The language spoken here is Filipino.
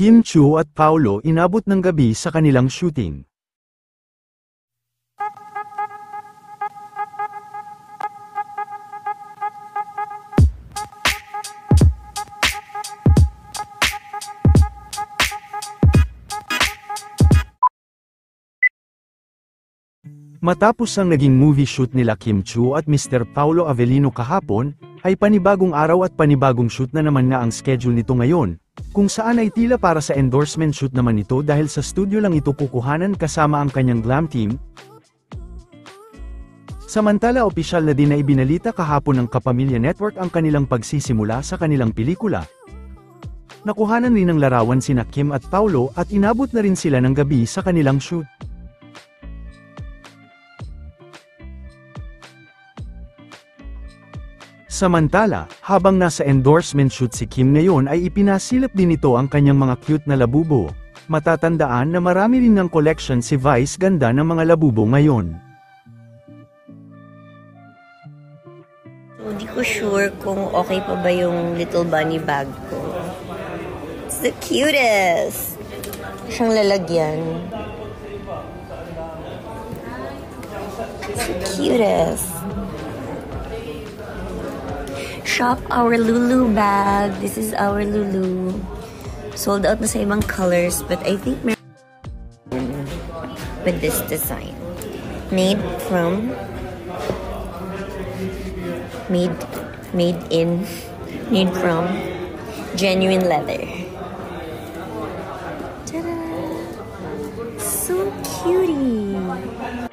Kim Chiu at Paolo inabot ng gabi sa kanilang shooting. Matapos ang naging movie shoot nila Kim Chiu at Mr. Paolo Avellino kahapon, ay panibagong araw at panibagong shoot na naman nga ang schedule nito ngayon, kung saan ay tila para sa endorsement shoot naman ito dahil sa studio lang ito kukuhanan kasama ang kanyang glam team. Samantala opisyal na din na ibinalita kahapon ng Kapamilya Network ang kanilang pagsisimula sa kanilang pelikula. Nakuhanan rin ng larawan sina Kim at Paolo at inabot na rin sila ng gabi sa kanilang shoot. Samantala, habang nasa endorsement shoot si Kim ngayon ay ipinasilip din ito ang kanyang mga cute na labubo. Matatandaan na marami rin ng collection si Vice ganda ng mga labubo ngayon. Hindi ko sure kung okay pa ba yung little bunny bag ko. It's the cutest! Siyang lalagyan. It's the cutest. Shop our Lulu bag. This is our Lulu. Sold out na sa ibang colors, but I think with this design. Made from genuine leather. Ta-da! So cutie.